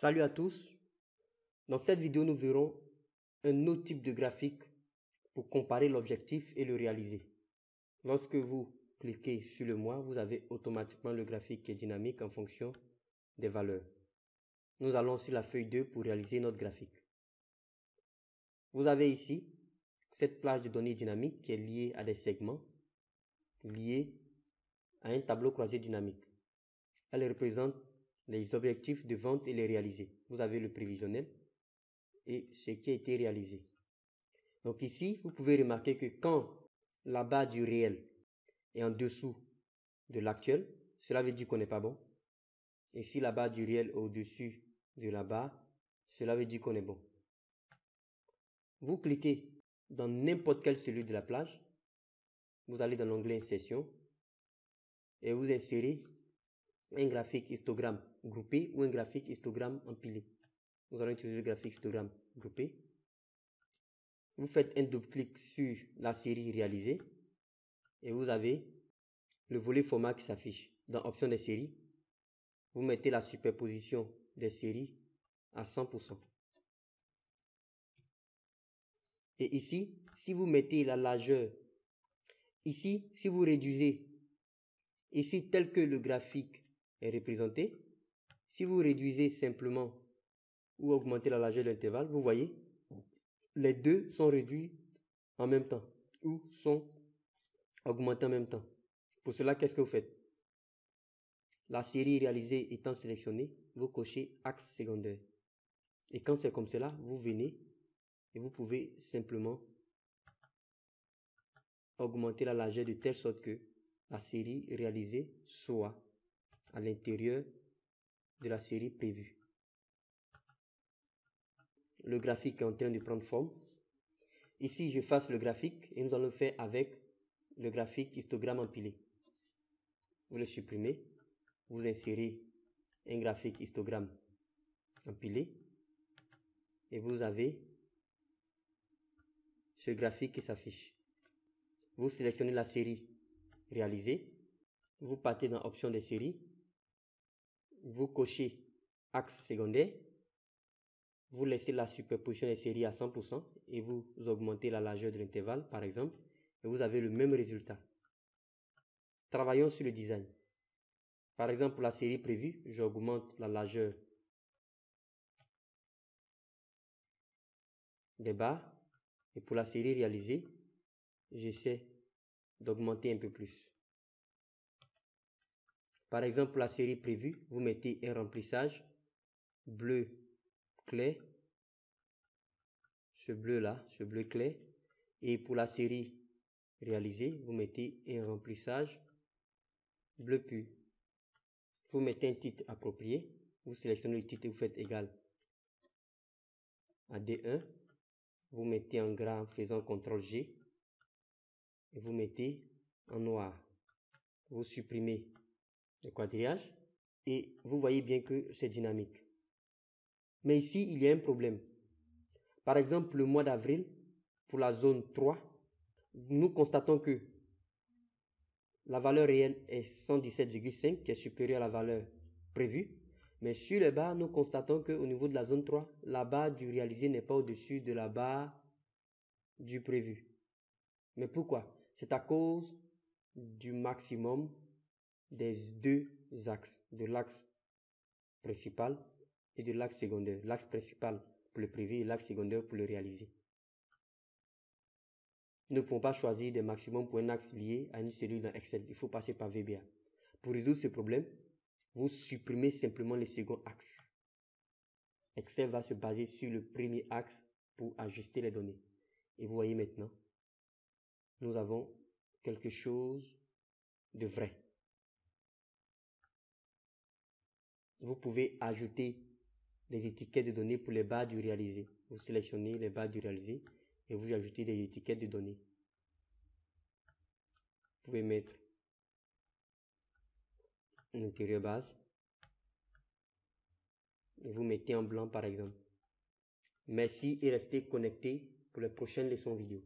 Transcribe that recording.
Salut à tous. Dans cette vidéo, nous verrons un autre type de graphique pour comparer l'objectif et le réaliser. Lorsque vous cliquez sur le mois, vous avez automatiquement le graphique qui est dynamique en fonction des valeurs. Nous allons sur la feuille 2 pour réaliser notre graphique. Vous avez ici cette plage de données dynamique qui est liée à des segments, liés à un tableau croisé dynamique. Elle représente les objectifs de vente et les réalisés. Vous avez le prévisionnel et ce qui a été réalisé. Donc ici, vous pouvez remarquer que quand la barre du réel est en dessous de l'actuel, cela veut dire qu'on n'est pas bon. Et si la barre du réel est au-dessus de la barre, cela veut dire qu'on est bon. Vous cliquez dans n'importe quelle cellule de la plage, vous allez dans l'onglet Insertion et vous insérez un graphique histogramme groupé ou un graphique histogramme empilé. Nous allons utiliser le graphique histogramme groupé. Vous faites un double-clic sur la série réalisée et vous avez le volet format qui s'affiche. Dans Options des séries, vous mettez la superposition des séries à 100%. Et ici, si vous mettez la largeur, ici, si vous réduisez, ici tel que le graphique est représenté, si vous réduisez simplement ou augmentez la largeur de l'intervalle, vous voyez, les deux sont réduits en même temps ou sont augmentés en même temps. Pour cela, qu'est-ce que vous faites? La série réalisée étant sélectionnée, vous cochez axe secondaire. Et quand c'est comme cela, vous venez et vous pouvez simplement augmenter la largeur de telle sorte que la série réalisée soit à l'intérieur de la série prévue. Le graphique est en train de prendre forme. Ici, je fasse le graphique et nous allons le faire avec le graphique histogramme empilé. Vous le supprimez, vous insérez un graphique histogramme empilé et vous avez ce graphique qui s'affiche. Vous sélectionnez la série réalisée, vous partez dans Options des séries, vous cochez axe secondaire, vous laissez la superposition des séries à 100% et vous augmentez la largeur de l'intervalle par exemple et vous avez le même résultat. Travaillons sur le design. Par exemple, pour la série prévue, j'augmente la largeur des barres et pour la série réalisée, j'essaie d'augmenter un peu plus. Par exemple, pour la série prévue, vous mettez un remplissage bleu clair, ce bleu-là, ce bleu clair. Et pour la série réalisée, vous mettez un remplissage bleu pur. Vous mettez un titre approprié. Vous sélectionnez le titre et vous faites égal à D1. Vous mettez en gras en faisant CTRL-G. Et vous mettez en noir. Vous supprimez le quadrillage. Et vous voyez bien que c'est dynamique. Mais ici, il y a un problème. Par exemple, le mois d'avril, pour la zone 3, nous constatons que la valeur réelle est 117,5 qui est supérieure à la valeur prévue. Mais sur les barres, nous constatons qu'au niveau de la zone 3, la barre du réalisé n'est pas au-dessus de la barre du prévu. Mais pourquoi? C'est à cause du maximum des deux axes, de l'axe principal et de l'axe secondaire. L'axe principal pour le prévu et l'axe secondaire pour le réalisé. Nous ne pouvons pas choisir des maximums pour un axe lié à une cellule dans Excel. Il faut passer par VBA. Pour résoudre ce problème, vous supprimez simplement le second axe. Excel va se baser sur le premier axe pour ajuster les données. Et vous voyez maintenant, nous avons quelque chose de vrai. Vous pouvez ajouter des étiquettes de données pour les barres du réalisé. Vous sélectionnez les barres du réalisé et vous ajoutez des étiquettes de données. Vous pouvez mettre un intérieur base et vous mettez en blanc par exemple. Merci et restez connectés pour les prochaines leçons vidéo.